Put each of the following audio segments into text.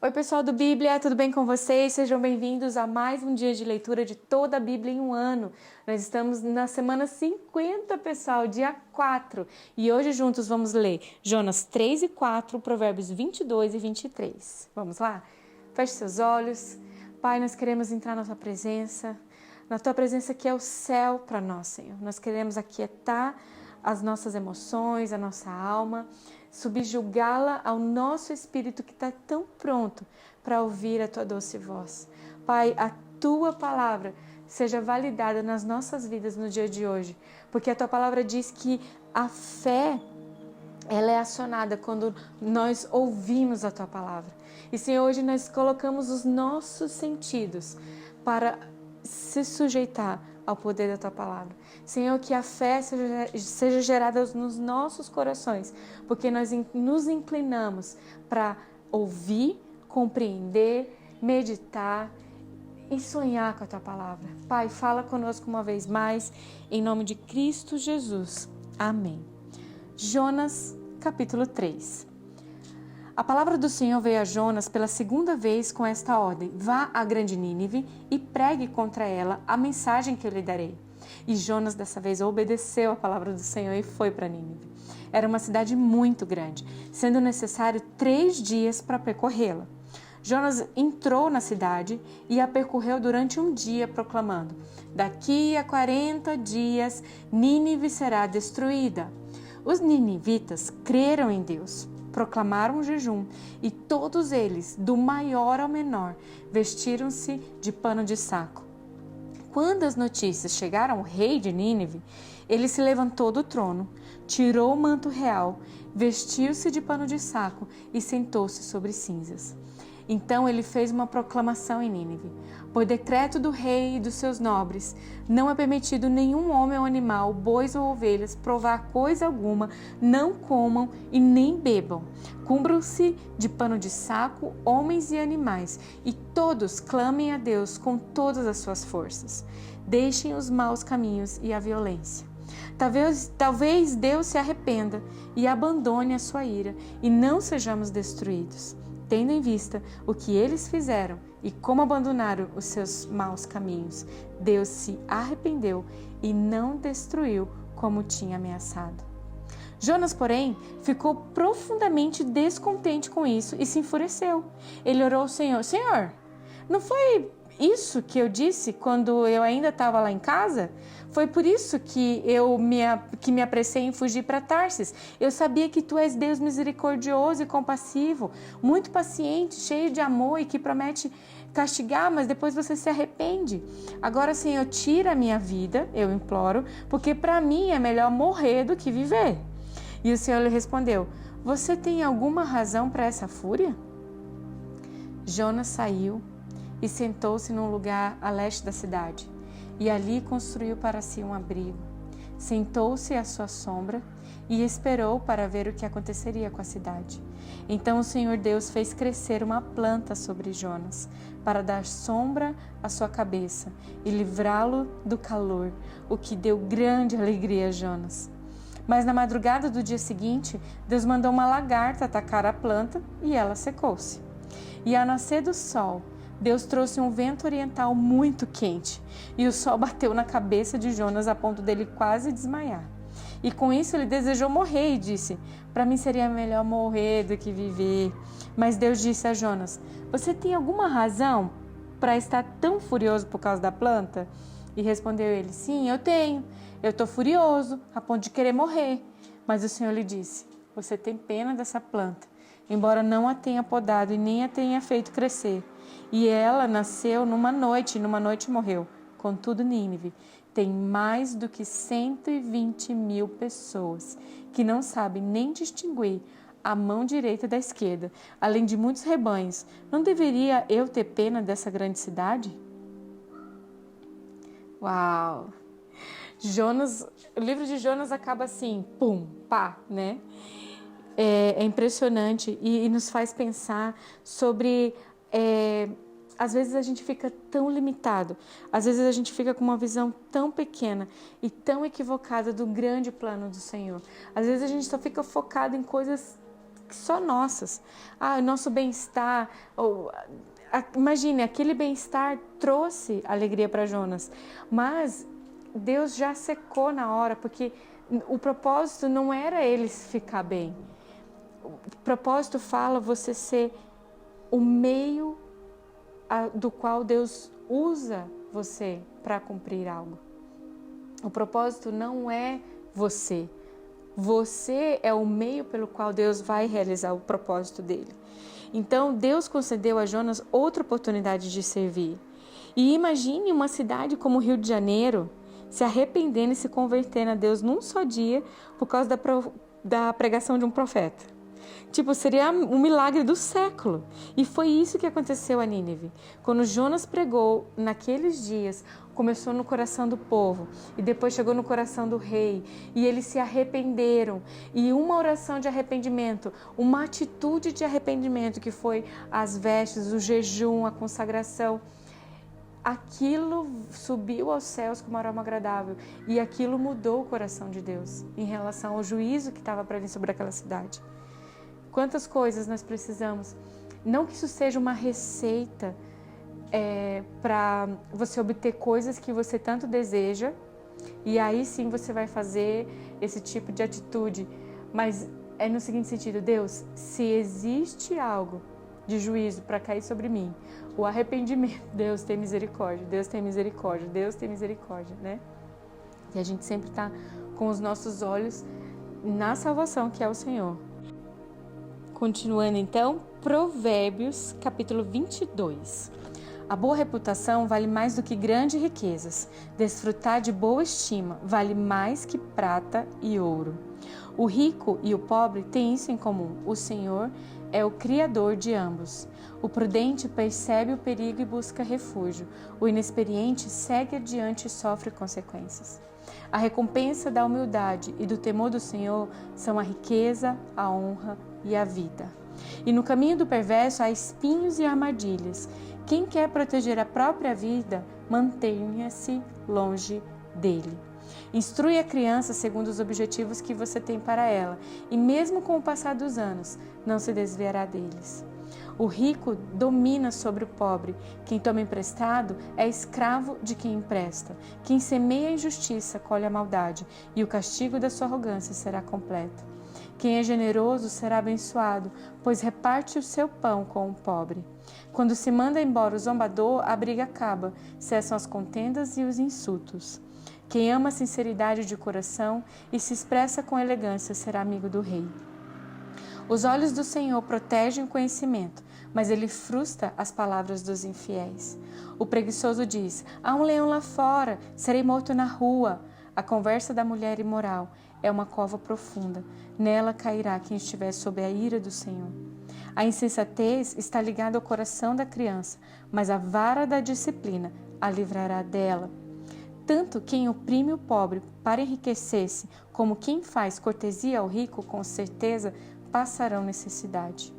Oi, pessoal do Bíblia, tudo bem com vocês? Sejam bem-vindos a mais um dia de leitura de toda a Bíblia em um ano. Nós estamos na semana 50, pessoal, dia 4. E hoje juntos vamos ler Jonas 3 e 4, Provérbios 22 e 23. Vamos lá? Feche seus olhos. Pai, nós queremos entrar na Tua presença, que é o céu para nós, Senhor. Nós queremos aquietar as nossas emoções, a nossa alma, subjugá-la ao nosso espírito que está tão pronto para ouvir a Tua doce voz. Pai, a Tua palavra seja validada nas nossas vidas no dia de hoje, porque a Tua palavra diz que a fé, ela é acionada quando nós ouvimos a Tua palavra. E, Senhor, hoje nós colocamos os nossos sentidos para se sujeitar ao poder da Tua palavra. Senhor, que a fé seja gerada nos nossos corações, porque nós nos inclinamos para ouvir, compreender, meditar e sonhar com a Tua palavra. Pai, fala conosco uma vez mais, em nome de Cristo Jesus. Amém. Jonas, capítulo 3. A palavra do Senhor veio a Jonas pela segunda vez com esta ordem: vá à grande Nínive e pregue contra ela a mensagem que eu lhe darei. E Jonas dessa vez obedeceu a palavra do Senhor e foi para Nínive. Era uma cidade muito grande, sendo necessário 3 dias para percorrê-la. Jonas entrou na cidade e a percorreu durante um dia, proclamando: daqui a 40 dias Nínive será destruída. Os ninivitas creram em Deus, proclamaram um jejum e todos eles, do maior ao menor, vestiram-se de pano de saco. Quando as notícias chegaram ao rei de Nínive, ele se levantou do trono, tirou o manto real, vestiu-se de pano de saco e sentou-se sobre cinzas. Então ele fez uma proclamação em Nínive: por decreto do rei e dos seus nobres, não é permitido nenhum homem ou animal, bois ou ovelhas, provar coisa alguma, não comam e nem bebam. Cubram-se de pano de saco homens e animais, e todos clamem a Deus com todas as suas forças. Deixem os maus caminhos e a violência. Talvez Deus se arrependa e abandone a sua ira, e não sejamos destruídos. Tendo em vista o que eles fizeram e como abandonaram os seus maus caminhos, Deus se arrependeu e não destruiu como tinha ameaçado. Jonas, porém, ficou profundamente descontente com isso e se enfureceu. Ele orou ao Senhor: Senhor, não foi isso que eu disse quando eu ainda estava lá em casa? Foi por isso que me apressei em fugir para Tarsis. Eu sabia que Tu és Deus misericordioso e compassivo, muito paciente, cheio de amor e que promete castigar, mas depois Você se arrepende. Agora, Senhor, tira a minha vida, eu imploro, porque para mim é melhor morrer do que viver. E o Senhor lhe respondeu: Você tem alguma razão para essa fúria? Jonas saiu e sentou-se num lugar a leste da cidade, e ali construiu para si um abrigo. Sentou-se à sua sombra e esperou para ver o que aconteceria com a cidade. Então o Senhor Deus fez crescer uma planta sobre Jonas, para dar sombra à sua cabeça e livrá-lo do calor, o que deu grande alegria a Jonas. Mas na madrugada do dia seguinte, Deus mandou uma lagarta atacar a planta e ela secou-se. E ao nascer do sol, Deus trouxe um vento oriental muito quente, e o sol bateu na cabeça de Jonas a ponto dele quase desmaiar. E com isso ele desejou morrer e disse: para mim seria melhor morrer do que viver. Mas Deus disse a Jonas: você tem alguma razão para estar tão furioso por causa da planta? E respondeu ele: sim, eu tenho. Eu estou furioso a ponto de querer morrer. Mas o Senhor lhe disse: você tem pena dessa planta, embora não a tenha podado e nem a tenha feito crescer. E ela nasceu numa noite, e numa noite morreu. Contudo, Nínive tem mais do que 120.000 pessoas que não sabem nem distinguir a mão direita da esquerda, além de muitos rebanhos. Não deveria eu ter pena dessa grande cidade? Uau! O livro de Jonas acaba assim, pum, pá, né? É impressionante e nos faz pensar sobre... às vezes a gente fica tão limitado, às vezes a gente fica com uma visão tão pequena e tão equivocada do grande plano do Senhor. Às vezes a gente só fica focado em coisas só nossas. O nosso bem-estar, imagine, aquele bem-estar trouxe alegria para Jonas, mas Deus já secou na hora, porque o propósito não era eles ficar bem. O propósito fala você ser o meio do qual Deus usa você para cumprir algo. O propósito não é você. Você é o meio pelo qual Deus vai realizar o propósito dele. Então, Deus concedeu a Jonas outra oportunidade de servir. E imagine uma cidade como o Rio de Janeiro se arrependendo e se convertendo a Deus num só dia por causa da pregação de um profeta. Seria um milagre do século. E foi isso que aconteceu a Nínive. Quando Jonas pregou naqueles dias, começou no coração do povo e depois chegou no coração do rei. E eles se arrependeram. E uma oração de arrependimento, uma atitude de arrependimento que foi as vestes, o jejum, a consagração. Aquilo subiu aos céus como aroma agradável. E aquilo mudou o coração de Deus em relação ao juízo que estava para vir sobre aquela cidade. Quantas coisas nós precisamos. Não que isso seja uma receita para você obter coisas que você tanto deseja, e aí sim você vai fazer esse tipo de atitude. Mas é no seguinte sentido: Deus, se existe algo de juízo para cair sobre mim, o arrependimento, Deus tem misericórdia, Deus tem misericórdia, Deus tem misericórdia, né? E a gente sempre está com os nossos olhos na salvação, que é o Senhor. Continuando então, Provérbios, capítulo 22. A boa reputação vale mais do que grandes riquezas. Desfrutar de boa estima vale mais que prata e ouro. O rico e o pobre têm isso em comum: o Senhor é o Criador de ambos. O prudente percebe o perigo e busca refúgio. O inexperiente segue adiante e sofre consequências. A recompensa da humildade e do temor do Senhor são a riqueza, a honra e a vida. E no caminho do perverso há espinhos e armadilhas. Quem quer proteger a própria vida, mantenha-se longe dele. Instrui a criança segundo os objetivos que você tem para ela, e mesmo com o passar dos anos, não se desviará deles. O rico domina sobre o pobre. Quem toma emprestado é escravo de quem empresta. Quem semeia a injustiça colhe a maldade, e o castigo da sua arrogância será completo. Quem é generoso será abençoado, pois reparte o seu pão com o pobre. Quando se manda embora o zombador, a briga acaba, cessam as contendas e os insultos. Quem ama a sinceridade de coração e se expressa com elegância será amigo do rei. Os olhos do Senhor protegem o conhecimento, mas ele frustra as palavras dos infiéis. O preguiçoso diz: há um leão lá fora, serei morto na rua. A conversa da mulher imoral é uma cova profunda. Nela cairá quem estiver sob a ira do Senhor. A insensatez está ligada ao coração da criança, mas a vara da disciplina a livrará dela. Tanto quem oprime o pobre para enriquecer-se, como quem faz cortesia ao rico, com certeza passarão necessidade.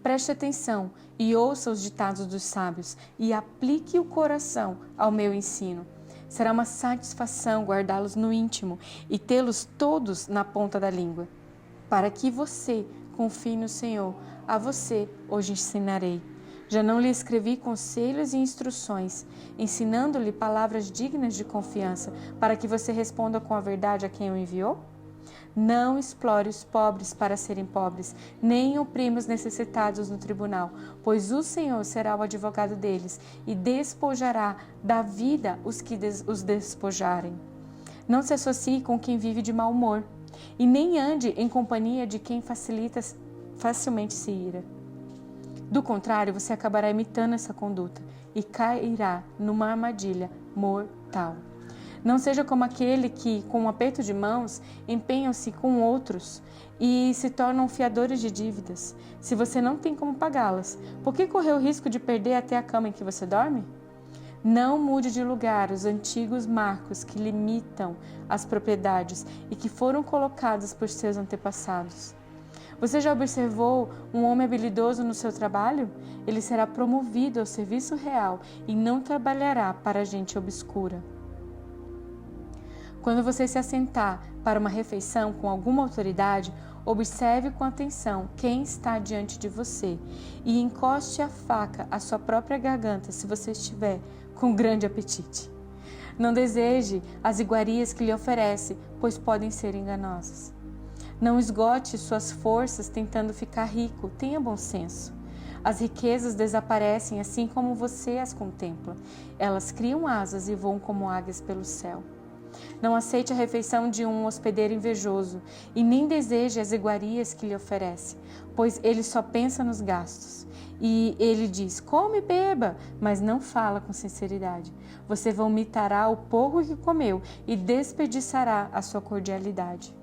Preste atenção e ouça os ditados dos sábios e aplique o coração ao meu ensino. Será uma satisfação guardá-los no íntimo e tê-los todos na ponta da língua. Para que você confie no Senhor, a você hoje ensinarei. Já não lhe escrevi conselhos e instruções, ensinando-lhe palavras dignas de confiança, para que você responda com a verdade a quem o enviou? Não explore os pobres para serem pobres, nem oprima os necessitados no tribunal, pois o Senhor será o advogado deles e despojará da vida os que os despojarem. Não se associe com quem vive de mau humor, e nem ande em companhia de quem facilmente se ira. Do contrário, você acabará imitando essa conduta e cairá numa armadilha mortal. Não seja como aquele que, com um aperto de mãos, empenham-se com outros e se tornam fiadores de dívidas. Se você não tem como pagá-las, por que correr o risco de perder até a cama em que você dorme? Não mude de lugar os antigos marcos que limitam as propriedades e que foram colocados por seus antepassados. Você já observou um homem habilidoso no seu trabalho? Ele será promovido ao serviço real e não trabalhará para a gente obscura. Quando você se assentar para uma refeição com alguma autoridade, Observe com atenção quem está diante de você e encoste a faca à sua própria garganta se você estiver com grande apetite. Não deseje as iguarias que lhe oferece, pois podem ser enganosas. Não esgote suas forças tentando ficar rico, tenha bom senso. As riquezas desaparecem assim como você as contempla. Elas criam asas e voam como águias pelo céu. Não aceite a refeição de um hospedeiro invejoso e nem deseje as iguarias que lhe oferece, pois ele só pensa nos gastos. E ele diz, come e beba, mas não fala com sinceridade. Você vomitará o pouco que comeu e desperdiçará a sua cordialidade.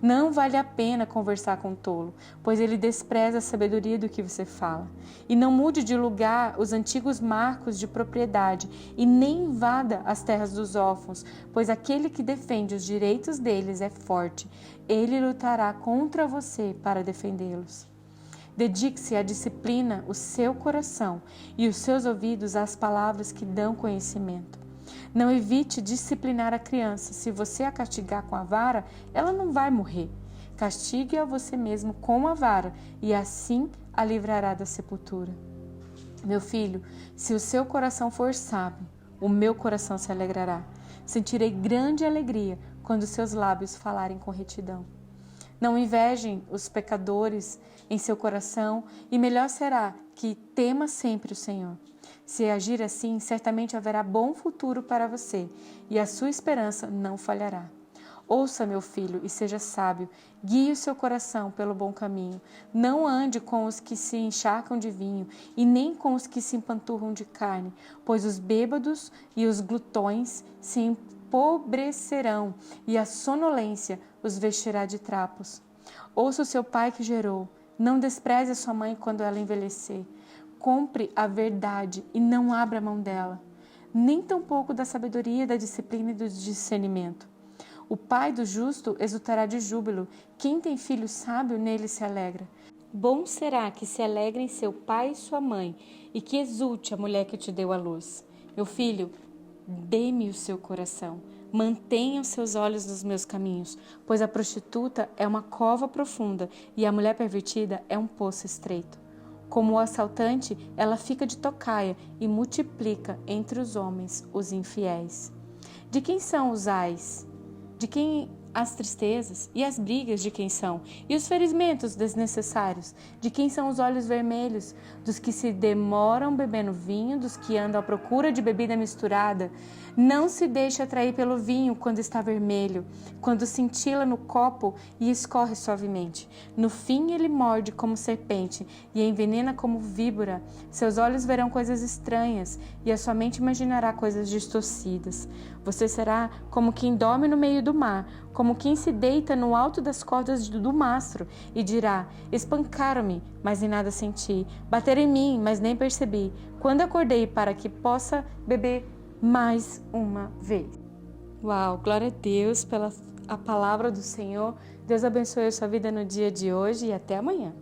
Não vale a pena conversar com o tolo, pois ele despreza a sabedoria do que você fala. E não mude de lugar os antigos marcos de propriedade e nem invada as terras dos órfãos, pois aquele que defende os direitos deles é forte. Ele lutará contra você para defendê-los. Dedique-se à disciplina o seu coração e os seus ouvidos às palavras que dão conhecimento. Não evite disciplinar a criança. Se você a castigar com a vara, ela não vai morrer. Castigue-a você mesmo com a vara e assim a livrará da sepultura. Meu filho, se o seu coração for sábio, o meu coração se alegrará. Sentirei grande alegria quando seus lábios falarem com retidão. Não invejem os pecadores em seu coração e melhor será que tema sempre o Senhor. Se agir assim, certamente haverá bom futuro para você e a sua esperança não falhará. Ouça, meu filho, e seja sábio. Guie o seu coração pelo bom caminho. Não ande com os que se encharcam de vinho e nem com os que se empanturram de carne, pois os bêbados e os glutões se empobrecerão e a sonolência os vestirá de trapos. Ouça o seu pai que gerou. Não despreze a sua mãe quando ela envelhecer. Compre a verdade e não abra mão dela, nem tampouco da sabedoria, da disciplina e do discernimento. O pai do justo exultará de júbilo, quem tem filho sábio nele se alegra. Bom será que se alegrem seu pai e sua mãe, e que exulte a mulher que te deu à luz. Meu filho, dê-me o seu coração, mantenha os seus olhos nos meus caminhos, pois a prostituta é uma cova profunda e a mulher pervertida é um poço estreito. Como o assaltante, ela fica de tocaia e multiplica entre os homens os infiéis. De quem são os ais? De quem as tristezas? E as brigas de quem são? E os ferimentos desnecessários? De quem são os olhos vermelhos? Dos que se demoram bebendo vinho, dos que andam à procura de bebida misturada? Não se deixe atrair pelo vinho quando está vermelho, quando cintila no copo e escorre suavemente. No fim ele morde como serpente e envenena como víbora. Seus olhos verão coisas estranhas e a sua mente imaginará coisas distorcidas. Você será como quem dorme no meio do mar, como quem se deita no alto das cordas do mastro e dirá, espancaram-me, mas em nada senti, bateram em mim, mas nem percebi, quando acordei para que possa beber mais uma vez. Uau, glória a Deus pela a palavra do Senhor. Deus abençoe a sua vida no dia de hoje e até amanhã.